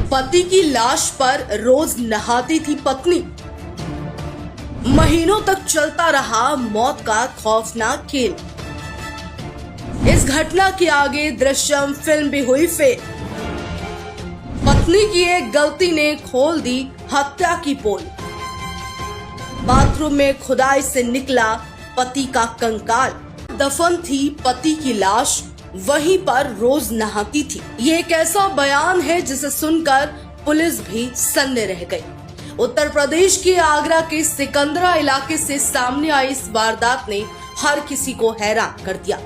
पति की लाश पर रोज नहाती थी पत्नी। महीनों तक चलता रहा मौत का खौफनाक खेल। इस घटना के आगे दृश्यम फिल्म भी हुई फेल। पत्नी की एक गलती ने खोल दी हत्या की पोल। बाथरूम में खुदाई से निकला पति का कंकाल। दफन थी पति की लाश, वहीं पर रोज नहाती थी। ये एक ऐसा बयान है जिसे सुनकर पुलिस भी सन्ने रह गई। उत्तर प्रदेश के आगरा के सिकंदरा इलाके से सामने आई इस वारदात ने हर किसी को हैरान कर दिया।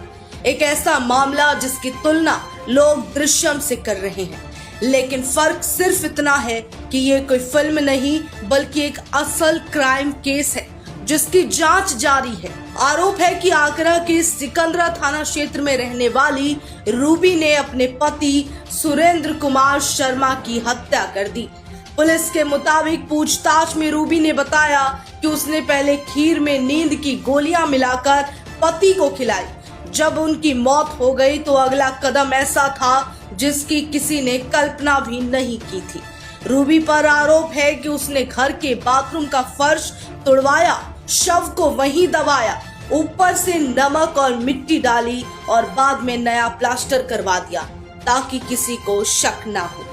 एक ऐसा मामला जिसकी तुलना लोग दृश्यम से कर रहे हैं, लेकिन फर्क सिर्फ इतना है कि ये कोई फिल्म नहीं बल्कि एक असल क्राइम केस है जिसकी जांच जारी है। आरोप है कि आगरा के सिकंदरा थाना क्षेत्र में रहने वाली रूबी ने अपने पति सुरेंद्र कुमार शर्मा की हत्या कर दी। पुलिस के मुताबिक पूछताछ में रूबी ने बताया कि उसने पहले खीर में नींद की गोलियां मिलाकर पति को खिलाई। जब उनकी मौत हो गई तो अगला कदम ऐसा था जिसकी किसी ने कल्पना भी नहीं की थी। रूबी पर आरोप है कि उसने घर के बाथरूम का फर्श तोड़वाया, शव को वहीं दबाया, ऊपर से नमक और मिट्टी डाली और बाद में नया प्लास्टर करवा दिया ताकि किसी को शक ना हो।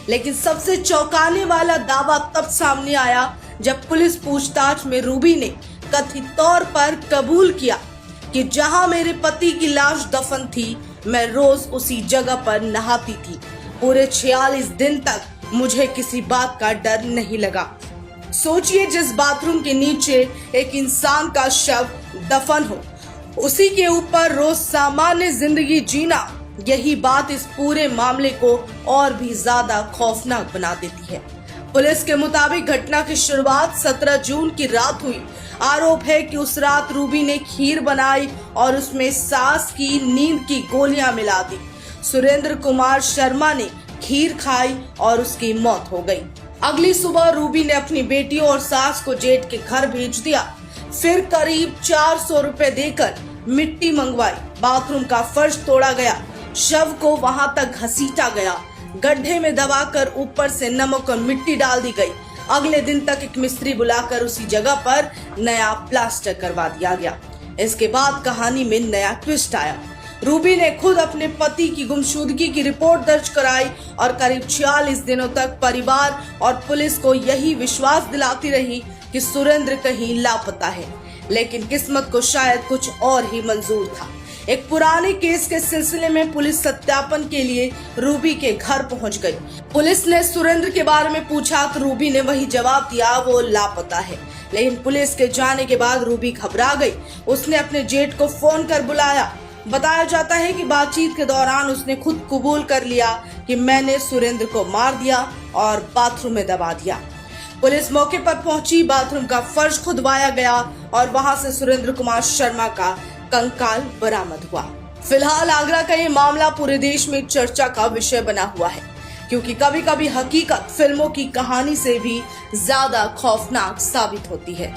लेकिन सबसे चौंकाने वाला दावा तब सामने आया जब पुलिस पूछताछ में रूबी ने कथित तौर पर कबूल किया कि जहां मेरे पति की लाश दफन थी, मैं रोज उसी जगह पर नहाती थी। पूरे 46 दिन तक मुझे किसी बात का डर नहीं लगा। सोचिए, जिस बाथरूम के नीचे एक इंसान का शव दफन हो, उसी के ऊपर रोज सामान्य जिंदगी जीना, यही बात इस पूरे मामले को और भी ज्यादा खौफनाक बना देती है। पुलिस के मुताबिक घटना की शुरुआत 17 जून की रात हुई। आरोप है कि उस रात रूबी ने खीर बनाई और उसमें सास की नींद की गोलियां मिला दी। सुरेंद्र कुमार शर्मा ने खीर खाई और उसकी मौत हो गई। अगली सुबह रूबी ने अपनी बेटियों और सास को जेठ के घर भेज दिया। फिर करीब 400 रुपए देकर मिट्टी मंगवाई। बाथरूम का फर्श तोड़ा गया, शव को वहां तक घसीटा गया, गड्ढे में दबाकर ऊपर से नमक और मिट्टी डाल दी गई। अगले दिन तक एक मिस्त्री बुलाकर उसी जगह पर नया प्लास्टर करवा दिया गया। इसके बाद कहानी में नया ट्विस्ट आया। रूबी ने खुद अपने पति की गुमशुदगी की रिपोर्ट दर्ज कराई और करीब 46 दिनों तक परिवार और पुलिस को यही विश्वास दिलाती रही कि सुरेंद्र कहीं लापता है। लेकिन किस्मत को शायद कुछ और ही मंजूर था। एक पुराने केस के सिलसिले में पुलिस सत्यापन के लिए रूबी के घर पहुंच गई। पुलिस ने सुरेंद्र के बारे में पूछा तो रूबी ने वही जवाब दिया, वो लापता है। लेकिन पुलिस के जाने के बाद रूबी घबरा गई। उसने अपने जेठ को फोन कर बुलाया। बताया जाता है कि बातचीत के दौरान उसने खुद कबूल कर लिया कि मैंने सुरेंद्र को मार दिया और बाथरूम में दबा दिया। पुलिस मौके पर पहुंची, बाथरूम का फर्श खुदवाया गया और वहां से सुरेंद्र कुमार शर्मा का कंकाल बरामद हुआ। फिलहाल आगरा का ये मामला पूरे देश में चर्चा का विषय बना हुआ है, क्योंकि कभी कभी हकीकत फिल्मों की कहानी से भी ज्यादा खौफनाक साबित होती है।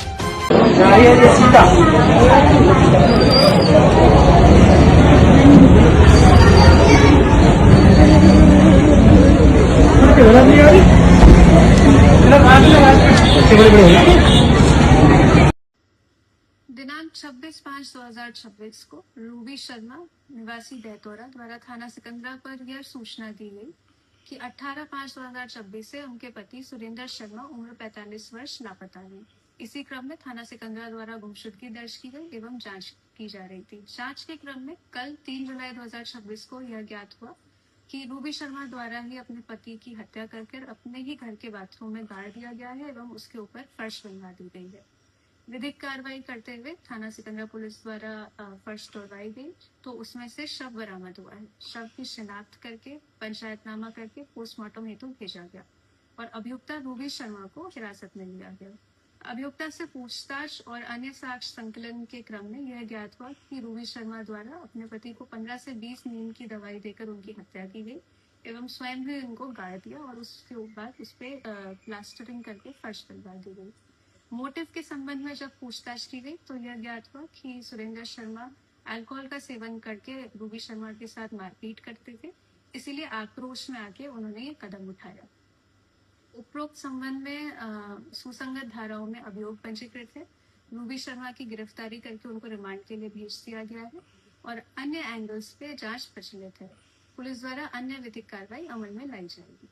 दिनांक 26/5/2026 को रूबी शर्मा निवासी दैतौरा द्वारा थाना सिकंदरा पर यह सूचना दी गई कि 18/5/2026 से उनके पति सुरेंद्र शर्मा उम्र 45 वर्ष लापता है। इसी क्रम में थाना सिकंदरा द्वारा गुमशुदगी दर्ज की गई एवं जांच की जा रही थी। जांच के क्रम में कल 3 जुलाई 2026 को यह ज्ञात हुआ कि रूबी शर्मा द्वारा ही अपने पति की हत्या करके अपने ही घर के बाथरूम में गाड़ दिया गया है एवं उसके ऊपर फर्श बनवा दी गई है। विधिक कार्रवाई करते हुए थाना सिकंदरा पुलिस द्वारा फर्श तोड़वाई गई तो उसमें से शव बरामद हुआ है। शव की शिनाख्त करके पंचायतनामा करके पोस्टमार्टम हेतु भेजा गया और अभियुक्ता रूबी शर्मा को हिरासत में लिया गया। अभियुक्ता से पूछताछ और अन्य साक्ष्य संकलन के क्रम में यह ज्ञात हुआ कि रूबी शर्मा द्वारा अपने पति को 15 से 20 नींद की दवाई देकर उनकी हत्या की गई एवं स्वयं भी उनको गाड़ दिया और उसके बाद उस पर प्लास्टरिंग करके फर्श डलवा दी गई। मोटिव के संबंध में जब पूछताछ की गई तो यह ज्ञात हुआ कि सुरेंद्र शर्मा अल्कोहल का सेवन करके रूबी शर्मा के साथ मारपीट करते थे, इसीलिए आक्रोश में आके उन्होंने ये कदम उठाया। उपरोक्त संबंध में सुसंगत धाराओं में अभियोग पंजीकृत है। रूबी शर्मा की गिरफ्तारी करके उनको रिमांड के लिए भेज दिया गया है और अन्य एंगल्स पे जांच प्रचलित है। पुलिस द्वारा अन्य विधिक कार्रवाई अमल में लाई जाएगी।